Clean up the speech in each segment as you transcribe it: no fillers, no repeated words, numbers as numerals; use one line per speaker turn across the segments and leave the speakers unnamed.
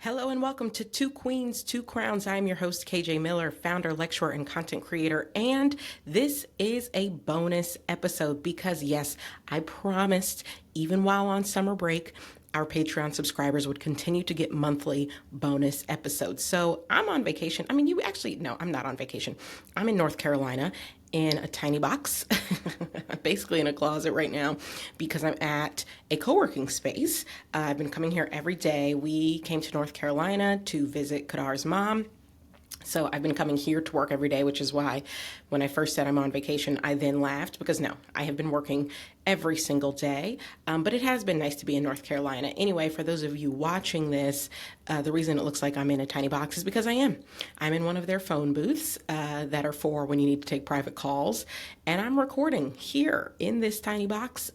Hello and welcome to Two Queens, Two Crowns. I'm your host, KJ Miller, founder, lecturer, and content creator. And this is a bonus episode because, yes, I promised, even while on summer break, our Patreon subscribers would continue to get monthly bonus episodes. So I'm on vacation. No, I'm not on vacation. I'm in North Carolina in a tiny box, basically in a closet right now, because I'm at a co-working space. I've been coming here every day. We came to North Carolina to visit Kadar's mom. So I've been coming here to work every day, which is why when I first said I'm on vacation, I then laughed because no, I have been working every single day. But it has been nice to be in North Carolina. Anyway, for those of you watching this, the reason it looks like I'm in a tiny box is because I am. I'm in one of their phone booths that are for when you need to take private calls. And I'm recording here in this tiny box.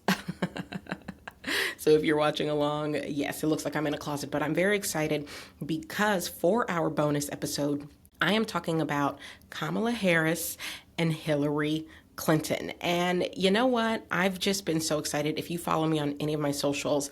So if you're watching along, yes, it looks like I'm in a closet, but I'm very excited because for our bonus episode, I am talking about Kamala Harris and Hillary Clinton. And you know what? I've just been so excited. If you follow me on any of my socials,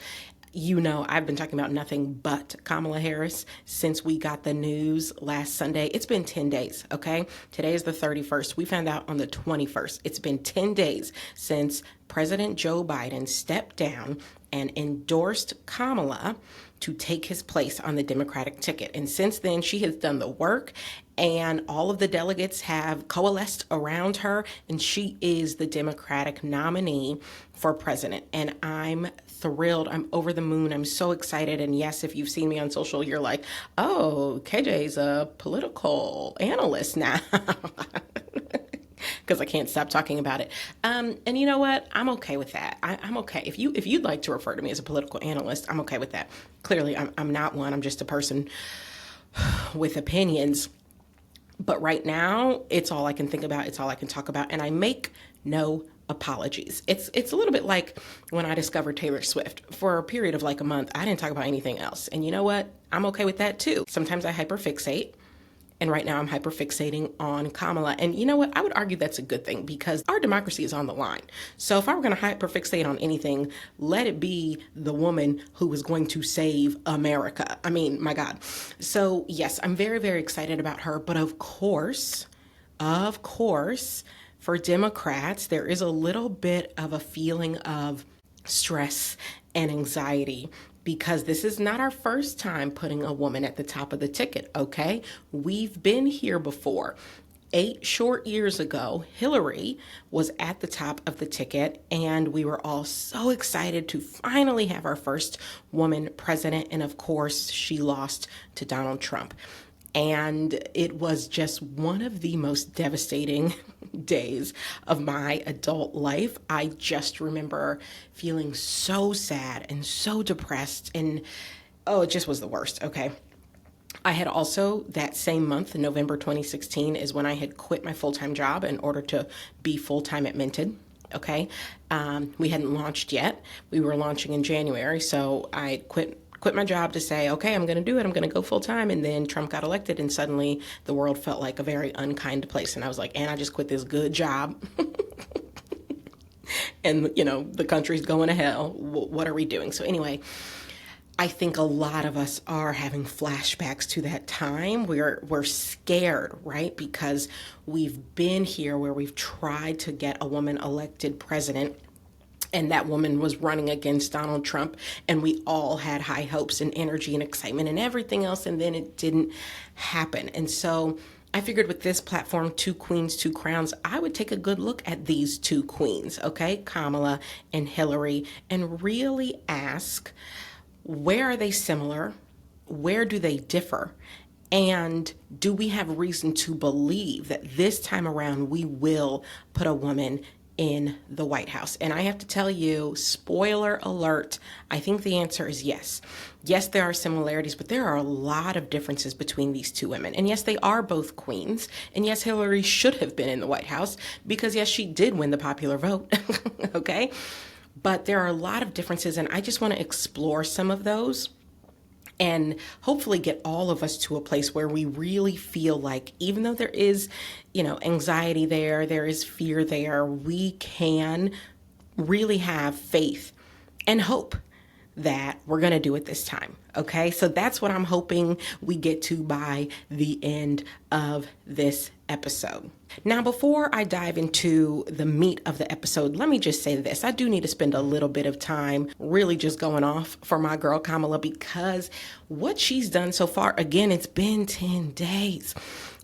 you know I've been talking about nothing but Kamala Harris since we got the news last Sunday. It's been 10 days, okay? Today is the 31st. We found out on the 21st. It's been 10 days since President Joe Biden stepped down and endorsed Kamala to take his place on the Democratic ticket. And since then, she has done the work and all of the delegates have coalesced around her, and she is the Democratic nominee for president. And I'm thrilled. I'm over the moon. I'm so excited. And yes, if you've seen me on social, you're like, oh, KJ's a political analyst now. Because I can't stop talking about it. And you know what? I'm okay with that. I'm okay. If you'd like to refer to me as a political analyst, I'm okay with that. Clearly, I'm not one. I'm just a person with opinions. But right now, it's all I can think about. It's all I can talk about. And I make no apologies. It's a little bit like when I discovered Taylor Swift. For a period of like a month, I didn't talk about anything else. And you know what? I'm okay with that too. Sometimes I hyperfixate. And right now I'm hyperfixating on Kamala. And you know what? I would argue that's a good thing because our democracy is on the line. So if I were going to hyperfixate on anything, let it be the woman who is going to save America. I mean, my God. So yes, I'm very, very excited about her. But of course, for Democrats, there is a little bit of a feeling of stress and anxiety because this is not our first time putting a woman at the top of the ticket, okay? We've been here before. 8 short years ago, Hillary was at the top of the ticket, and we were all so excited to finally have our first woman president. And of course, she lost to Donald Trump. And it was just one of the most devastating days of my adult life. I just remember feeling so sad and so depressed, and it just was the worst, okay? I had also, that same month, November 2016, is when I had quit my full-time job in order to be full-time at Minted. Okay. We hadn't launched yet. We were launching in January. So I quit my job to say, okay, I'm going to do it. I'm going to go full time. And then Trump got elected and suddenly the world felt like a very unkind place. And I was like, and I just quit this good job. And, you know, the country's going to hell. What are we doing? So anyway, I think a lot of us are having flashbacks to that time. We're scared, right? Because we've been here where we've tried to get a woman elected president, and that woman was running against Donald Trump, and we all had high hopes and energy and excitement and everything else, and then it didn't happen. And so I figured with this platform, Two Queens, Two Crowns, I would take a good look at these two queens, okay, Kamala and Hillary, and really ask, where are they similar? Where do they differ? And do we have reason to believe that this time around we will put a woman in the White House? And I have to tell you, spoiler alert, I think the answer is yes. Yes, there are similarities, but there are a lot of differences between these two women. And yes, they are both queens. And yes, Hillary should have been in the White House because yes, she did win the popular vote. Okay. But there are a lot of differences, and I just want to explore some of those and hopefully get all of us to a place where we really feel like, even though there is, anxiety there is fear there, we can really have faith and hope that we're going to do it this time. Okay. So that's what I'm hoping we get to by the end of this episode. Now, before I dive into the meat of the episode, let me just say this. I do need to spend a little bit of time really just going off for my girl Kamala, because what she's done so far, again, it's been 10 days.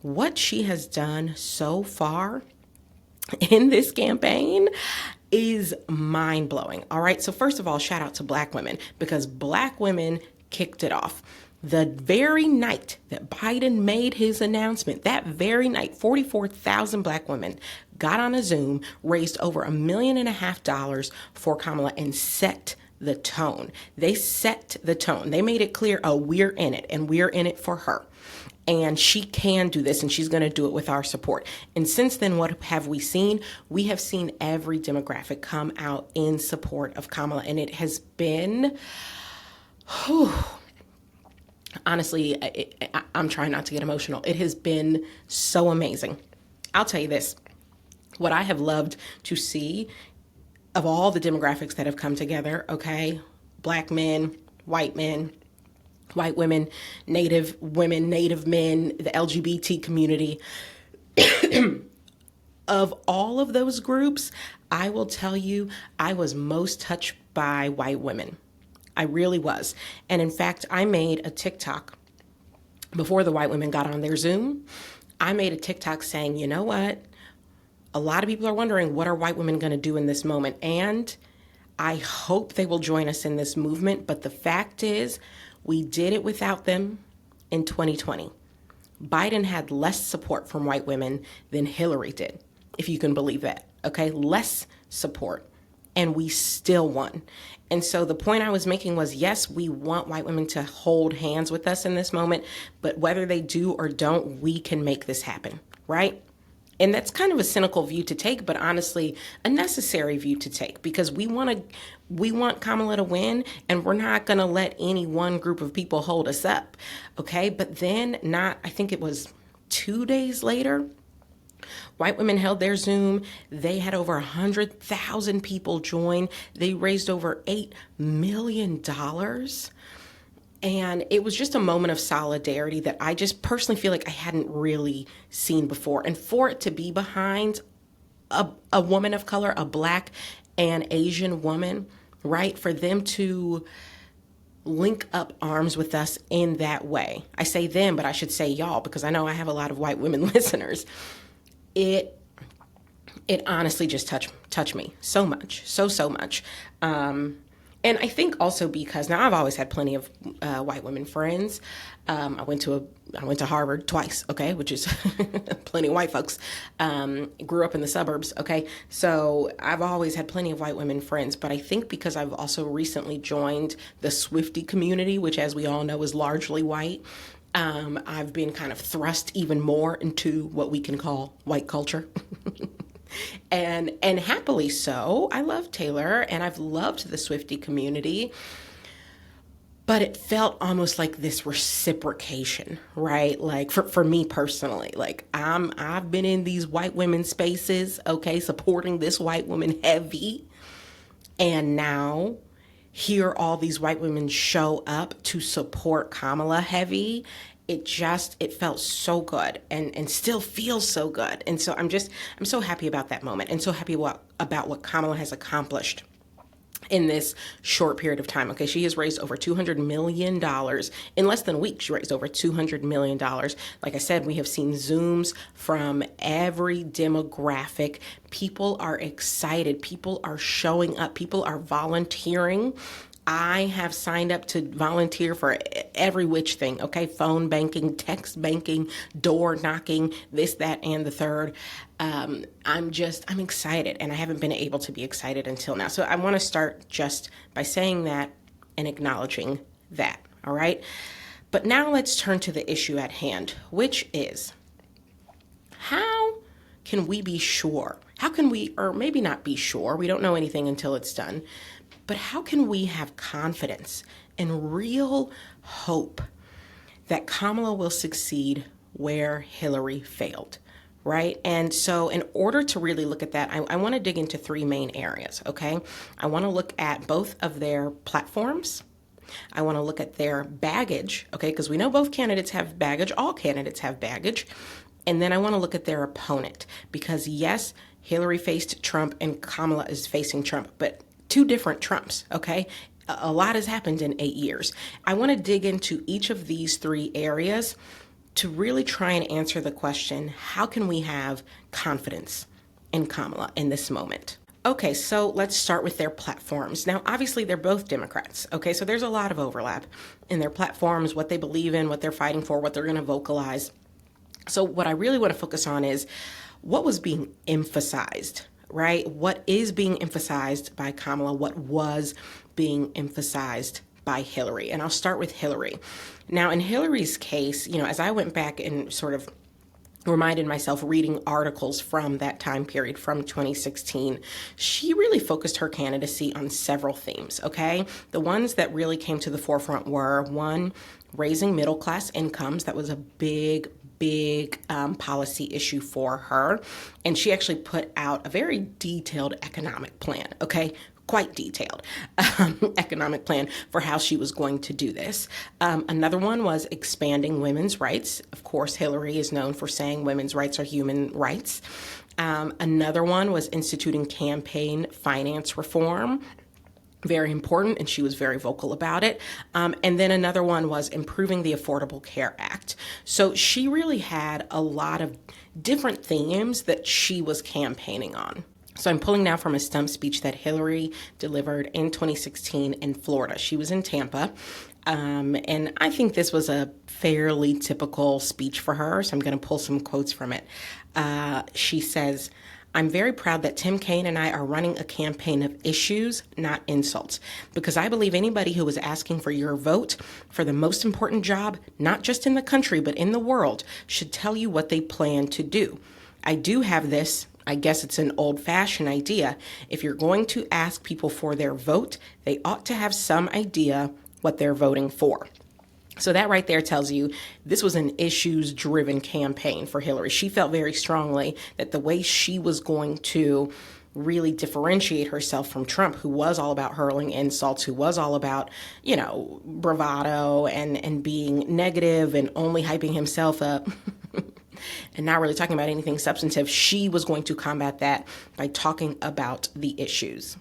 What she has done so far in this campaign is mind-blowing. All right. So first of all, shout out to Black women, because Black women kicked it off. The very night that Biden made his announcement, that very night, 44,000 Black women got on a Zoom, raised over $1.5 million for Kamala, and set the tone. They set the tone. They made it clear, oh, we're in it, and we're in it for her. And she can do this, and she's going to do it with our support. And since then, what have we seen? We have seen every demographic come out in support of Kamala. And it has been, honestly, I'm trying not to get emotional. It has been so amazing. I'll tell you this. What I have loved to see of all the demographics that have come together, okay, Black men, white women, Native women, Native men, the LGBT community. Of all of those groups, I will tell you, I was most touched by white women. I really was. And in fact, I made a TikTok before the white women got on their Zoom. I made a TikTok saying, you know what? A lot of people are wondering, what are white women going to do in this moment? And I hope they will join us in this movement. But the fact is, we did it without them in 2020. Biden had less support from white women than Hillary did, if you can believe that. Okay, less support. And we still won. And so the point I was making was, yes, we want white women to hold hands with us in this moment, but whether they do or don't, we can make this happen, right? And that's kind of a cynical view to take, but honestly, a necessary view to take, because we want Kamala to win, and we're not going to let any one group of people hold us up. Okay. But then I think it was 2 days later, white women held their Zoom. They had over 100,000 people join. They raised over $8 million. And it was just a moment of solidarity that I just personally feel like I hadn't really seen before. And for it to be behind a woman of color, a Black and Asian woman, right? For them to link up arms with us in that way. I say them, but I should say y'all, because I know I have a lot of white women listeners. It honestly just touched me so much, so much. And I think also because now I've always had plenty of white women friends. I went to Harvard twice, okay, which is plenty of white folks. Grew up in the suburbs, okay. So I've always had plenty of white women friends, but I think because I've also recently joined the Swiftie community, which, as we all know, is largely white. I've been kind of thrust even more into what we can call white culture. And happily so. I love Taylor and I've loved the Swiftie community, but it felt almost like this reciprocation, right? Like for me personally, like I've been in these white women spaces, okay, supporting this white woman heavy. And now here all these white women show up to support Kamala heavy. It felt so good and still feels so good. And so I'm so happy about that moment and so happy about what Kamala has accomplished in this short period of time. Okay, she has raised over $200 million. In less than a week, she raised over $200 million. Like I said, we have seen Zooms from every demographic. People are excited. People are showing up. People are volunteering. I have signed up to volunteer for every which thing, okay? Phone banking, text banking, door knocking, this, that, and the third. I'm excited, and I haven't been able to be excited until now. So I want to start just by saying that and acknowledging that, all right? But now let's turn to the issue at hand, which is, how can we be sure? How can we, or maybe not be sure, we don't know anything until it's done, but how can we have confidence and real hope that Kamala will succeed where Hillary failed, right? And so in order to really look at that, I want to dig into three main areas, okay? I want to look at both of their platforms. I want to look at their baggage, okay? Because we know both candidates have baggage. All candidates have baggage. And then I want to look at their opponent because yes, Hillary faced Trump and Kamala is facing Trump, but two different Trumps, okay? A lot has happened in 8 years. I want to dig into each of these three areas to really try and answer the question, how can we have confidence in Kamala in this moment? Okay, so let's start with their platforms. Now, obviously, they're both Democrats, okay? So there's a lot of overlap in their platforms, what they believe in, what they're fighting for, what they're going to vocalize. So what I really want to focus on is what was being emphasized, right? What is being emphasized by Kamala? What was being emphasized by Hillary? And I'll start with Hillary. Now, in Hillary's case, as I went back and sort of reminded myself reading articles from that time period from 2016, she really focused her candidacy on several themes, okay? The ones that really came to the forefront were, one, raising middle class incomes. That was a big policy issue for her. And she actually put out a very detailed economic plan, okay? Quite detailed economic plan for how she was going to do this. Another one was expanding women's rights. Of course, Hillary is known for saying women's rights are human rights. Another one was instituting campaign finance reform. Very important, and she was very vocal about it. And then another one was improving the Affordable Care Act. So she really had a lot of different themes that she was campaigning on. So I'm pulling now from a stump speech that Hillary delivered in 2016 in Florida. She was in Tampa. And I think this was a fairly typical speech for her. So I'm going to pull some quotes from it. She says, "I'm very proud that Tim Kaine and I are running a campaign of issues, not insults, because I believe anybody who is asking for your vote for the most important job, not just in the country, but in the world, should tell you what they plan to do. I do have this. I guess it's an old-fashioned idea. If you're going to ask people for their vote, they ought to have some idea what they're voting for." So that right there tells you this was an issues-driven campaign for Hillary. She felt very strongly that the way she was going to really differentiate herself from Trump, who was all about hurling insults, who was all about, bravado and being negative and only hyping himself up and not really talking about anything substantive, she was going to combat that by talking about the issues.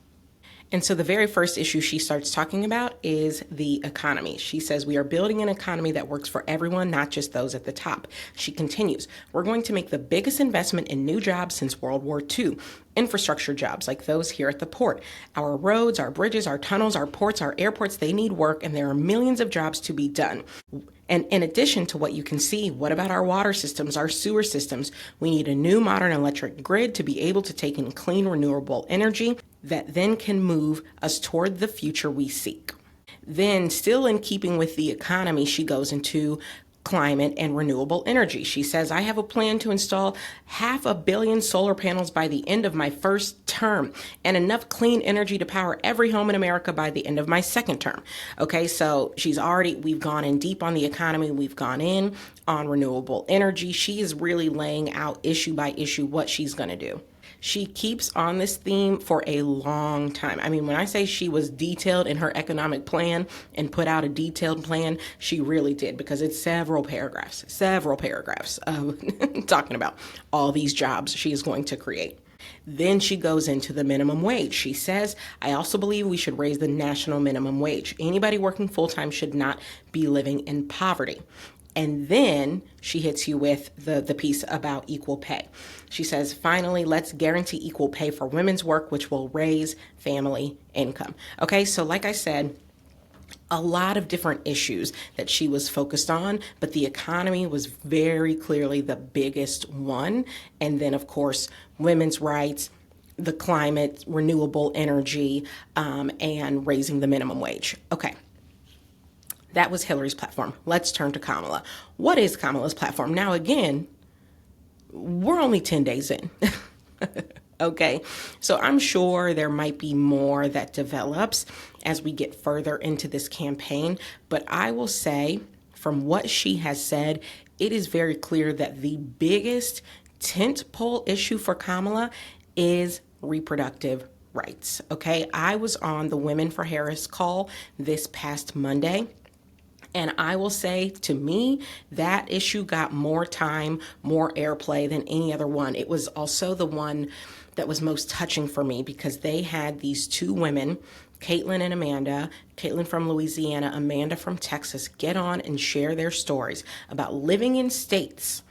And so the very first issue she starts talking about is the economy. She says, "We are building an economy that works for everyone, not just those at the top." She continues, "We're going to make the biggest investment in new jobs since World War II. Infrastructure jobs like those here at the port. Our roads, our bridges, our tunnels, our ports, our airports, they need work, and there are millions of jobs to be done. And in addition to what you can see, what about our water systems, our sewer systems? We need a new modern electric grid to be able to take in clean, renewable energy that then can move us toward the future we seek." Then, still in keeping with the economy, she goes into climate and renewable energy. She says, "I have a plan to install 500 million solar panels by the end of my first term and enough clean energy to power every home in America by the end of my second term." Okay, so we've gone in deep on the economy. We've gone in on renewable energy. She is really laying out issue by issue what she's going to do. She keeps on this theme for a long time. I mean, when I say she was detailed in her economic plan and put out a detailed plan, she really did, because it's several paragraphs of talking about all these jobs she is going to create. Then she goes into the minimum wage. She says, "I also believe we should raise the national minimum wage. Anybody working full-time should not be living in poverty." And then she hits you with the piece about equal pay. She says, "Finally, let's guarantee equal pay for women's work, which will raise family income." Okay, so like I said, a lot of different issues that she was focused on, but the economy was very clearly the biggest one. And then, of course, women's rights, the climate, renewable energy, and raising the minimum wage. Okay. That was Hillary's platform. Let's turn to Kamala. What is Kamala's platform? Now, again, we're only 10 days in. Okay, so I'm sure there might be more that develops as we get further into this campaign. But I will say, from what she has said, it is very clear that the biggest tentpole issue for Kamala is reproductive rights. Okay, I was on the Women for Harris call this past Monday. And I will say, to me, that issue got more time, more airplay than any other one. It was also the one that was most touching for me because they had these two women, Caitlin and Amanda, Caitlin from Louisiana, Amanda from Texas, get on and share their stories about living in states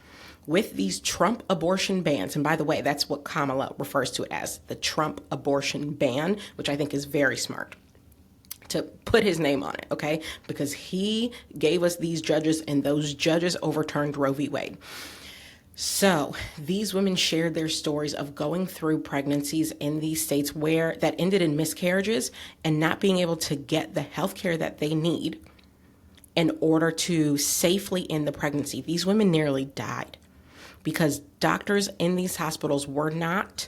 with these Trump abortion bans. And by the way, that's what Kamala refers to it as, the Trump abortion ban, which I think is very smart to put his name on it, okay? Because he gave us these judges and those judges overturned Roe v. Wade. So these women shared their stories of going through pregnancies in these states where that ended in miscarriages and not being able to get the health care that they need in order to safely end the pregnancy. These women nearly died because doctors in these hospitals were not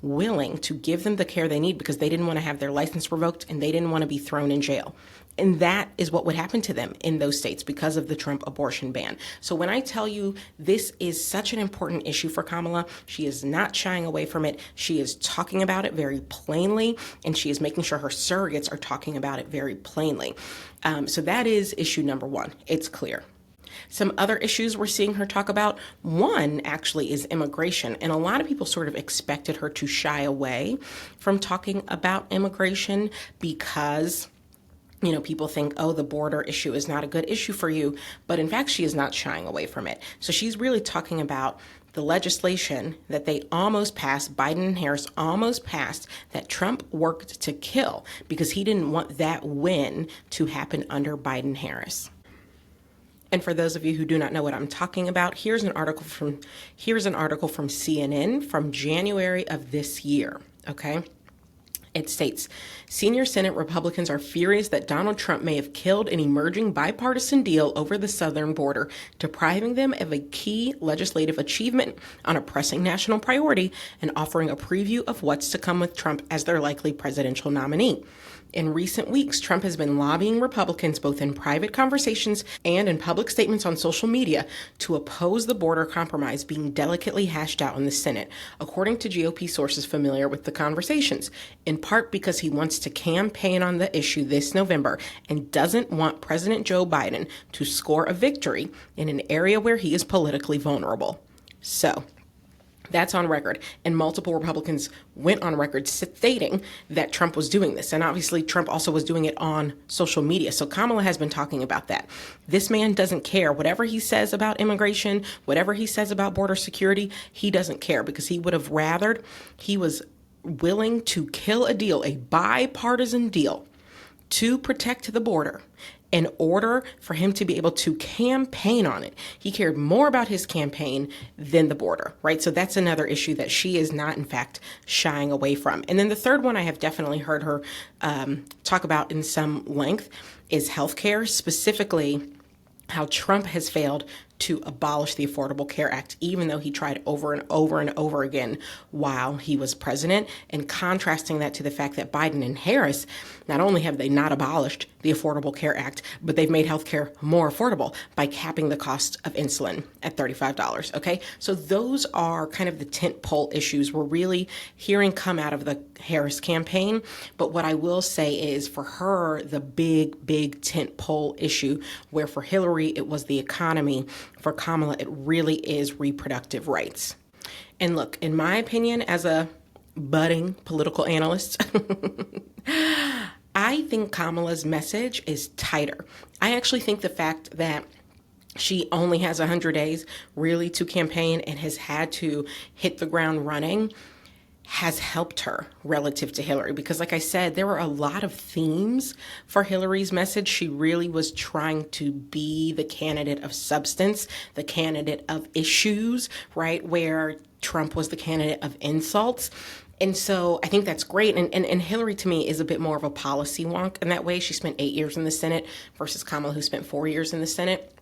willing to give them the care they need because they didn't want to have their license revoked and they didn't want to be thrown in jail. And that is what would happen to them in those states because of the Trump abortion ban. So when I tell you this is such an important issue for Kamala, she is not shying away from it. She is talking about it very plainly, and she is making sure her surrogates are talking about it very plainly. So that is issue number one. It's clear. Some other issues we're seeing her talk about, one actually is immigration. And a lot of people sort of expected her to shy away from talking about immigration because, you know, people think, oh, the border issue is not a good issue for you. But in fact, she is not shying away from it. So she's really talking about the legislation that they almost passed, Biden and Harris almost passed, that Trump worked to kill because he didn't want that win to happen under Biden-Harris. And for those of you who do not know what I'm talking about, here's an article from CNN from January of this year, okay? It states, senior Senate Republicans are furious that Donald Trump may have killed an emerging bipartisan deal over the southern border, depriving them of a key legislative achievement on a pressing national priority and offering a preview of what's to come with Trump as their likely presidential nominee. In recent weeks, Trump has been lobbying Republicans both in private conversations and in public statements on social media to oppose the border compromise being delicately hashed out in the Senate, according to GOP sources familiar with the conversations, in part because he wants to campaign on the issue this November and doesn't want President Joe Biden to score a victory in an area where he is politically vulnerable. So, that's on record. And multiple Republicans went on record stating that Trump was doing this. And obviously, Trump also was doing it on social media. So Kamala has been talking about that. This man doesn't care. Whatever he says about immigration, whatever he says about border security, he doesn't care because he would have rathered, he was willing to kill a deal, a bipartisan deal to protect the border in order for him to be able to campaign on it. He cared more about his campaign than the border, right? So that's another issue that she is not, in fact, shying away from. And then the third one I have definitely heard her talk about in some length is healthcare, specifically how Trump has failed to abolish the Affordable Care Act, even though he tried over and over and over again while he was president, and contrasting that to the fact that Biden and Harris, not only have they not abolished the Affordable Care Act, but they've made healthcare more affordable by capping the cost of insulin at $35, okay? So those are kind of the tentpole issues we're really hearing come out of the Harris campaign. But what I will say is for her, the big tentpole issue, where for Hillary, it was the economy, for Kamala, it really is reproductive rights. And look, in my opinion, as a budding political analyst, I think Kamala's message is tighter. I actually think the fact that she only has 100 days really to campaign and has had to hit the ground running has helped her relative to Hillary. Because like I said, there were a lot of themes for Hillary's message. She really was trying to be the candidate of substance, the candidate of issues, right? Where Trump was the candidate of insults. And so I think that's great. And Hillary, to me, is a bit more of a policy wonk in that way. She spent 8 years in the Senate versus Kamala, who spent 4 years in the Senate.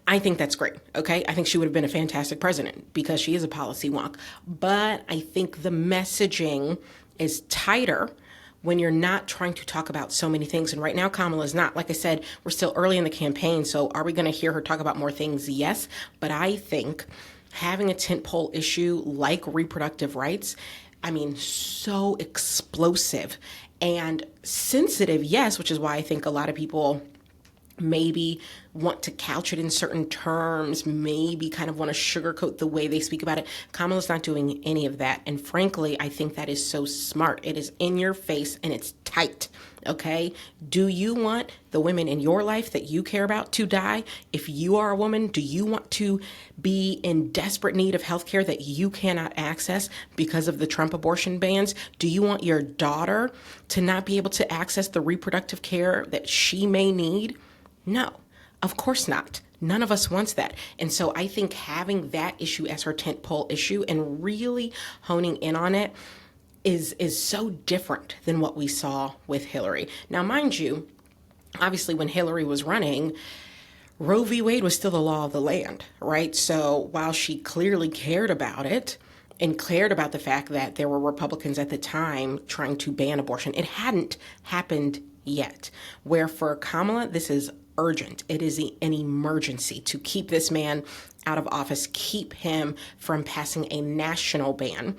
I think that's great, okay? I think she would have been a fantastic president because she is a policy wonk. But I think the messaging is tighter when you're not trying to talk about so many things. And right now, Kamala's not. Like I said, we're still early in the campaign, so are we going to hear her talk about more things? Yes. But I think having a tentpole issue like reproductive rights, I mean, so explosive and sensitive, yes, which is why I think a lot of people maybe want to couch it in certain terms, maybe kind of want to sugarcoat the way they speak about it. Kamala's not doing any of that. And frankly, I think that is so smart. It is in your face and it's tight. Okay. Do you want the women in your life that you care about to die? If you are a woman, do you want to be in desperate need of health care that you cannot access because of the Trump abortion bans? Do you want your daughter to not be able to access the reproductive care that she may need? No, of course not. None of us wants that. And so I think having that issue as her tentpole issue and really honing in on it is so different than what we saw with Hillary. Now, mind you, obviously when Hillary was running, Roe v. Wade was still the law of the land, right? So while she clearly cared about it and cared about the fact that there were Republicans at the time trying to ban abortion, it hadn't happened yet. Where for Kamala, this is urgent. It is an emergency to keep this man out of office, keep him from passing a national ban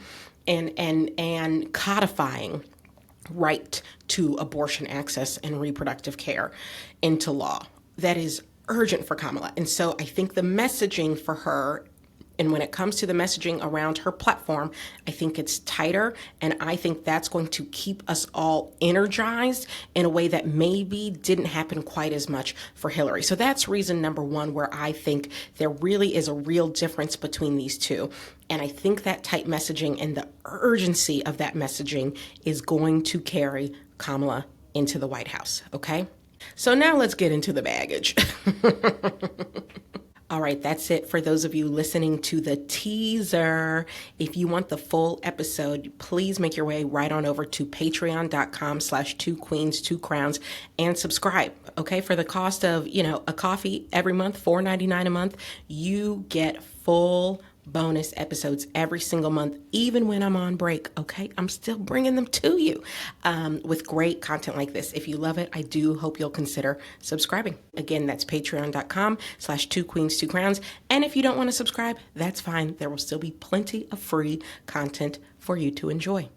and codifying right to abortion access and reproductive care into law. That is urgent for Kamala. And so I think the messaging for her, and when it comes to the messaging around her platform, I think it's tighter, and I think that's going to keep us all energized in a way that maybe didn't happen quite as much for Hillary. So that's reason number one where I think there really is a real difference between these two. And I think that tight messaging and the urgency of that messaging is going to carry Kamala into the White House, okay? So now let's get into the baggage. All right, that's it for those of you listening to the teaser. If you want the full episode, please make your way right on over to patreon.com/2queens2crowns and subscribe. Okay, for the cost of, a coffee every month, $4.99 a month, you get full bonus episodes every single month, even when I'm on break. Okay, I'm still bringing them to you with great content like this. If you love it, I do hope you'll consider subscribing. Again, that's patreon.com/2queens2crowns. And if you don't want to subscribe, that's fine. There will still be plenty of free content for you to enjoy.